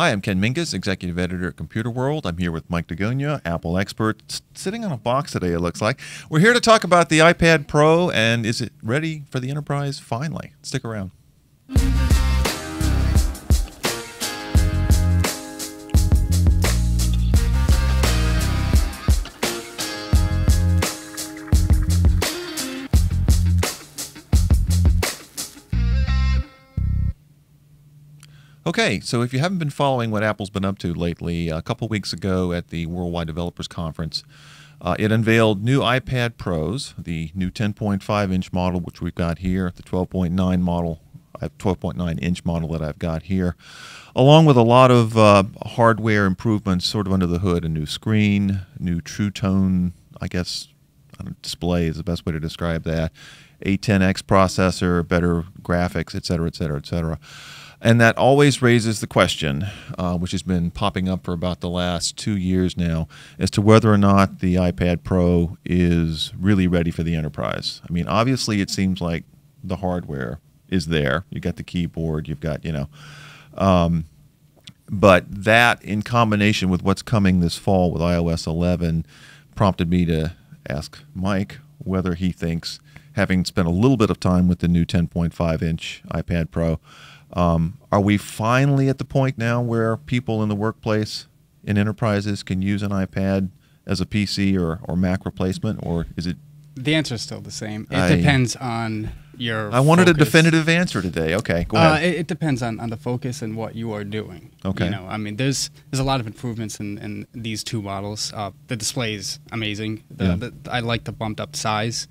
Hi, I'm Ken Minkus, Executive Editor at Computer World. I'm here with Mike Dagonia, Apple expert, sitting on a box today, it looks like. We're here to talk about the iPad Pro, and is it ready for the enterprise finally? Stick around. Okay, so if you haven't been following what Apple's been up to lately, a couple weeks ago at the Worldwide Developers Conference, it unveiled new iPad Pros, the new 10.5-inch model, which we've got here, the 12.9 model, 12.9-inch model that I've got here, along with a lot of hardware improvements sort of under the hood, a new screen, new True Tone, I guess, display is the best way to describe that, A10X processor, better graphics, et cetera, et cetera, et cetera. And that always raises the question, which has been popping up for about the last 2 years now, as to whether or not the iPad Pro is really ready for the enterprise. I mean, obviously it seems like the hardware is there. You've got the keyboard, you've got, but that in combination with what's coming this fall with iOS 11 prompted me to ask Mike whether he thinks, having spent a little bit of time with the new 10.5-inch iPad Pro, are we finally at the point now where people in the workplace, in enterprises, can use an iPad as a PC or Mac replacement, or is it? The answer is still the same. It depends on your I wanted focus. a definitive answer today. Okay, go ahead. It depends on the focus and what you are doing. Okay. I mean, there's a lot of improvements in these two models. The display is amazing. I like the bumped up size.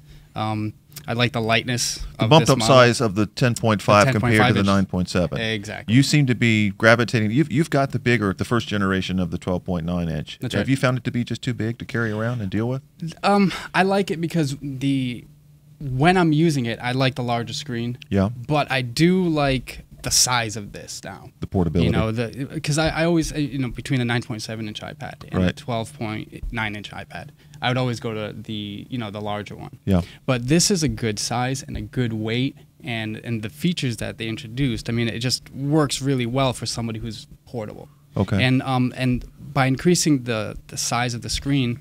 I like the lightness of the bumped this up model. size of the 10.5 compared to the 9.7. Exactly. You seem to be gravitating. You've got the first generation of the 12.9 inch. That's Have right. you found it to be just too big to carry around and deal with? I like it because when I'm using it, I like the larger screen. Yeah. But I do like the size of this now. The portability. Because I always, between the 9.7-inch iPad and Right. the 12.9-inch iPad, I would always go to the larger one. Yeah. But this is a good size and a good weight, and the features that they introduced, I mean, it just works really well for somebody who's portable. Okay. And by increasing the size of the screen,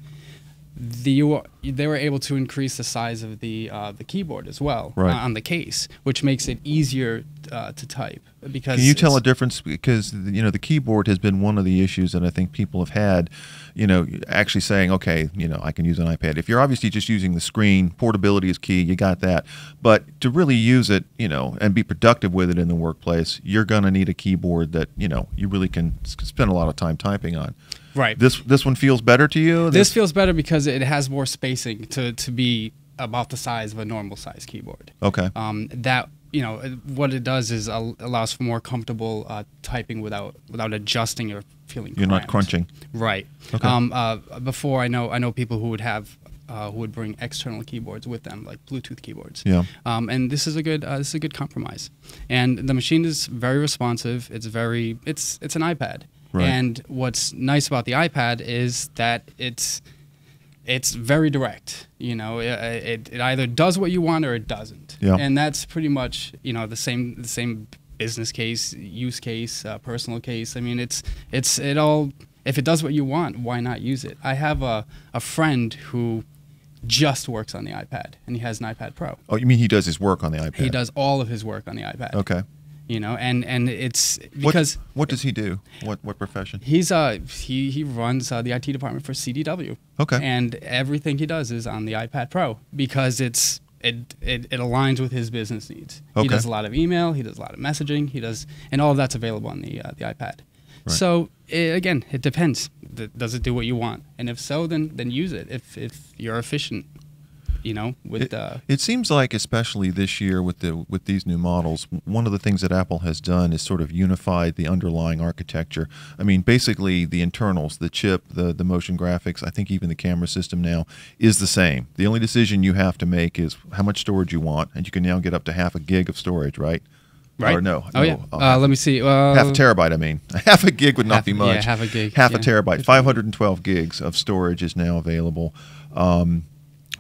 they were able to increase the size of the keyboard as well, right, on the case, which makes it easier to type. Because can you tell a difference? Because the keyboard has been one of the issues that I think people have had. Actually saying, okay, I can use an iPad. If you're obviously just using the screen, portability is key. You got that. But to really use it, and be productive with it in the workplace, you're going to need a keyboard that you really can spend a lot of time typing on. Right. This one feels better to you? This feels better because it has more spacing to be about the size of a normal size keyboard. Okay. What it does is allows for more comfortable typing without adjusting or feeling You're cramped. not crunching. Right. Okay. Before I know people who would have who would bring external keyboards with them, like Bluetooth keyboards. Yeah. And this is a good compromise. And the machine is very responsive. It's an iPad. Right. And what's nice about the iPad is that it's very direct. It either does what you want or it doesn't. Yeah. And that's pretty much the same business case, use case, personal case. I mean, it all. If it does what you want, why not use it? I have a friend who just works on the iPad, and he has an iPad Pro. Oh, you mean he does his work on the iPad? He does all of his work on the iPad. Okay. And it's because what does he do? What profession? He's he runs the IT department for CDW. Okay. And everything he does is on the iPad Pro because it aligns with his business needs. Okay. He does a lot of email, he does a lot of messaging, and all of that's available on the iPad. Right. So again, it depends. Does it do what you want? And if so, then use it. If you're efficient. It seems like, especially this year with these new models, one of the things that Apple has done is sort of unified the underlying architecture. I mean, basically the internals, the chip, the motion graphics, I think even the camera system now is the same. The only decision you have to make is how much storage you want, and you can now get up to half a gig of storage, right? Right. Or no. Oh, no, yeah. Let me see. Half a terabyte, I mean. Half a gig would not be much. Yeah, half a gig. Half a terabyte. 512 gigs of storage is now available.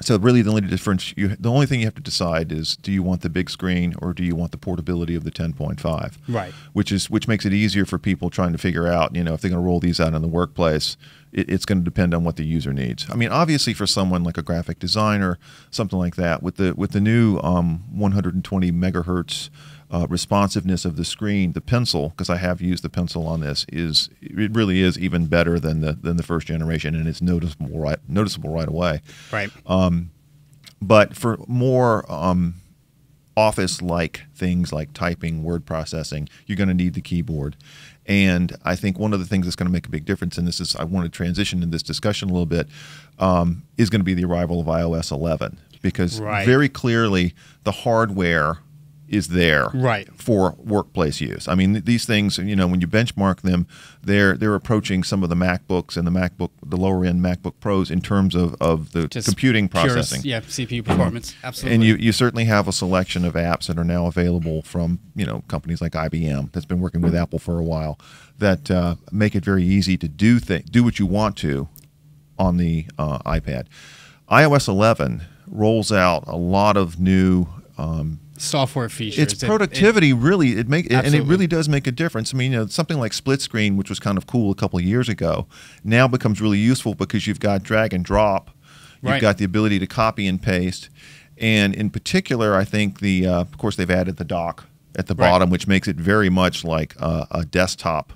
So really, the only difference, the only thing you have to decide is, do you want the big screen or do you want the portability of the 10.5? Right. Which makes it easier for people trying to figure out, if they're going to roll these out in the workplace. It's going to depend on what the user needs. I mean, obviously, for someone like a graphic designer, something like that, with the new 120 megahertz responsiveness of the screen, the Pencil, because I have used the Pencil on this, it really is even better than the first generation, and it's noticeable right away. Right. But for more office-like things like typing, word processing, you're going to need the keyboard. And I think one of the things that's going to make a big difference, and I want to transition in this discussion a little bit, is going to be the arrival of iOS 11, because very clearly the hardware is there for workplace use. I mean, these things, when you benchmark them, they're approaching some of the MacBooks and the lower end MacBook Pros in terms of the just computing processing. CPU performance, absolutely. And you certainly have a selection of apps that are now available from companies like IBM that's been working with Apple for a while that make it very easy to do what you want to on the iPad. iOS 11 rolls out a lot of new software features. Its productivity and it really does make a difference. I mean, something like split screen, which was kind of cool a couple of years ago, now becomes really useful because you've got drag and drop, you've got the ability to copy and paste, and in particular, I think of course they've added the dock at the bottom, which makes it very much like a desktop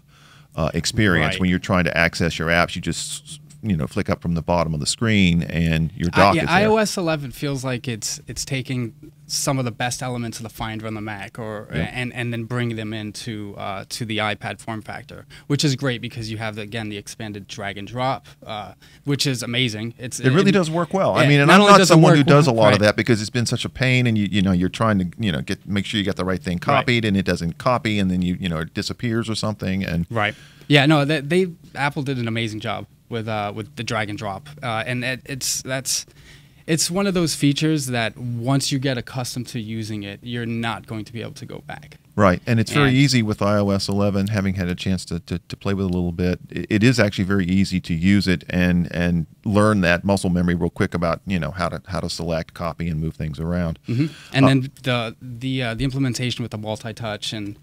experience. When you're trying to access your apps, you just flick up from the bottom of the screen and your dock is there. iOS 11 feels like it's taking some of the best elements of the Finder on the Mac, and then bringing them into to the iPad form factor, which is great because you have the expanded drag and drop, which is amazing. It really does work well. I mean, and I'm not someone who does a lot of that because it's been such a pain, and you're trying to make sure you get the right thing copied, and it doesn't copy, and then it disappears or something. And Apple did an amazing job with the drag and drop, and it's one of those features that once you get accustomed to using it, you're not going to be able to go back. Right, and it's very easy with iOS 11. Having had a chance to play with it a little bit, it is actually very easy to use it and learn that muscle memory real quick about how to select, copy, and move things around. And then the implementation with the multi-touch and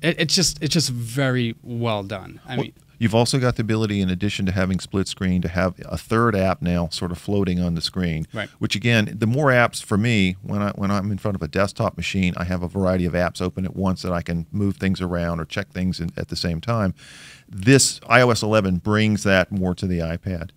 it's just very well done. I mean. You've also got the ability, in addition to having split screen, to have a third app now sort of floating on the screen. Right. Which again, the more apps for me, when I'm in front of a desktop machine, I have a variety of apps open at once that I can move things around or check things at the same time. This iOS 11 brings that more to the iPad.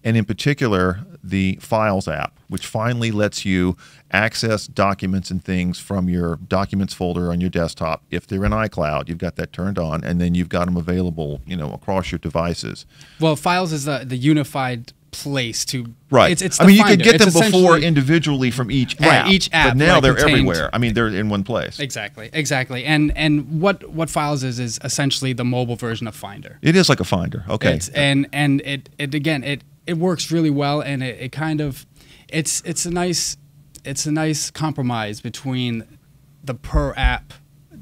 And in particular, the Files app, which finally lets you access documents and things from your Documents folder on your desktop. If they're in iCloud, you've got that turned on, and then you've got them available, across your devices. Well, Files is the unified place to. Right. It's I mean, you could get them before individually from each app. Each app. But now they're everywhere. I mean, they're in one place. Exactly. And what Files is essentially the mobile version of Finder. It is like a Finder. Okay. It works really well, and it's a nice compromise between the per app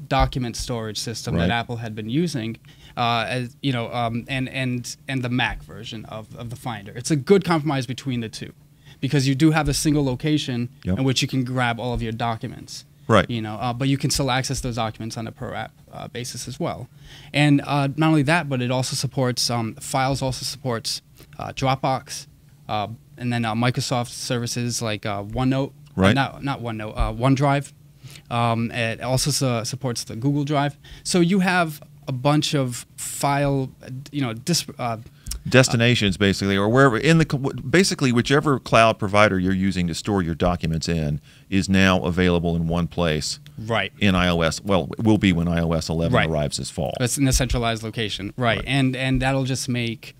document storage system that Apple had been using, and the Mac version of the Finder. It's a good compromise between the two, because you do have a single location in which you can grab all of your documents. Right. But you can still access those documents on a per app basis as well. And not only that, but it also supports Files also supports Dropbox, and then Microsoft services like OneNote. Right. Not OneNote. OneDrive. It also supports the Google Drive. So you have a bunch of file, destinations basically, or wherever basically whichever cloud provider you're using to store your documents in is now available in one place. Right. In iOS, well, it will be when iOS 11 arrives this fall. It's in a centralized location. Right. And that'll just make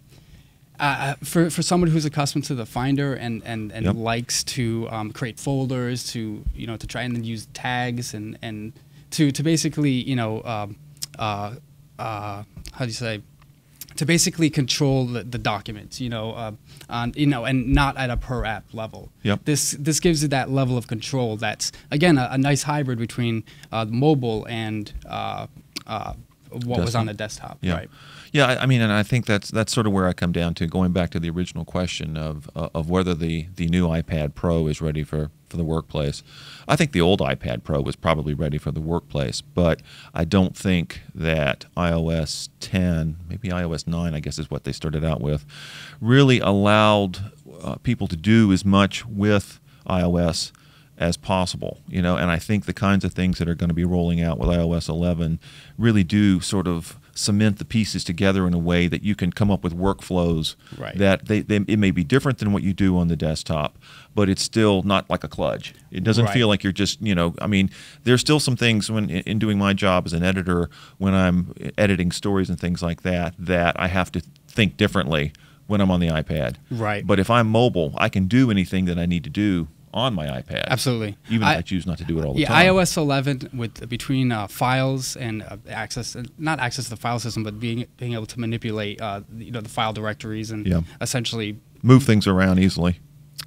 for someone who's accustomed to the Finder and likes to create folders, to try and then use tags and to basically how do you say, to basically control the documents, and not at a per app level. Yep. This gives you that level of control. That's again a nice hybrid between mobile and what was on the desktop. Yeah. Right. Yeah, I mean, and I think that's sort of where I come down to, going back to the original question of whether the new iPad Pro is ready for the workplace. I think the old iPad Pro was probably ready for the workplace, but I don't think that iOS 10, maybe iOS 9, I guess is what they started out with, really allowed people to do as much with iOS as possible, and I think the kinds of things that are going to be rolling out with iOS 11 really do sort of cement the pieces together in a way that you can come up with workflows that it may be different than what you do on the desktop, but it's still not like a kludge. It doesn't feel like you're just, I mean, there's still some things when in doing my job as an editor, when I'm editing stories and things like that I have to think differently when I'm on the iPad. Right. But if I'm mobile, I can do anything that I need to do on my iPad. Absolutely. Even if I choose not to do it all the time. Yeah, iOS 11 with between files and not access to the file system, but being able to manipulate the file directories and essentially move things around easily.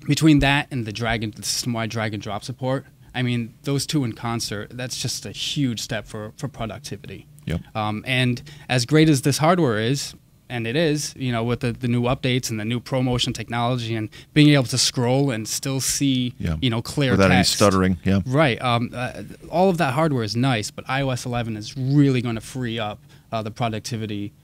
Between that and the system-wide drag and drop support, I mean, those two in concert, that's just a huge step for productivity. Yep. And as great as this hardware is, and it is, with the new updates and the new ProMotion technology and being able to scroll and still see, clear without text. any stuttering. Yeah. Right. All of that hardware is nice, but iOS 11 is really going to free up the productivity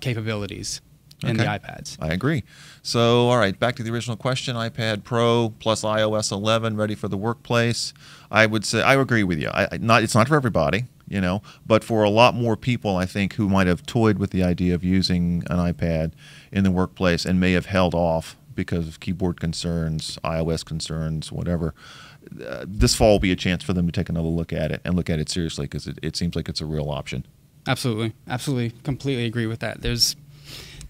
capabilities in the iPads. I agree. So, all right, back to the original question, iPad Pro plus iOS 11 ready for the workplace. I would say I agree with you. It's not for everybody. But for a lot more people, I think, who might have toyed with the idea of using an iPad in the workplace and may have held off because of keyboard concerns, iOS concerns, whatever, this fall will be a chance for them to take another look at it and look at it seriously, because it seems like it's a real option. Absolutely. Completely agree with that.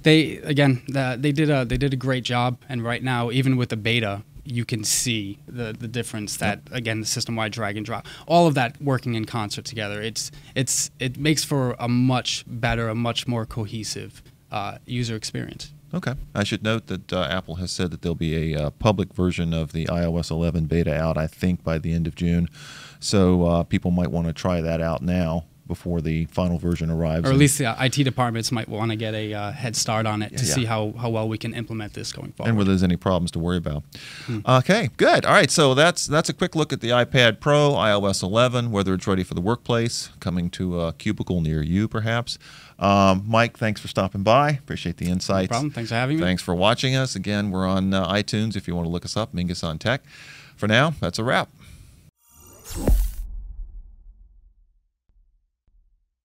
They did a great job, and right now, even with the beta, you can see the difference that, again, the system-wide drag and drop, all of that working in concert together, it makes for a much better, a much more cohesive user experience. Okay. I should note that Apple has said that there'll be a public version of the iOS 11 beta out, I think, by the end of June. So people might want to try that out now before the final version arrives. Or at least the IT departments might want to get a head start on it to see how well we can implement this going forward. And whether there's any problems to worry about. Okay, good. All right, so that's a quick look at the iPad Pro, iOS 11, whether it's ready for the workplace, coming to a cubicle near you perhaps. Mike, thanks for stopping by. Appreciate the insights. No problem. Thanks for having me. Thanks for watching us. Again, we're on iTunes if you want to look us up, Mingus on Tech. For now, that's a wrap.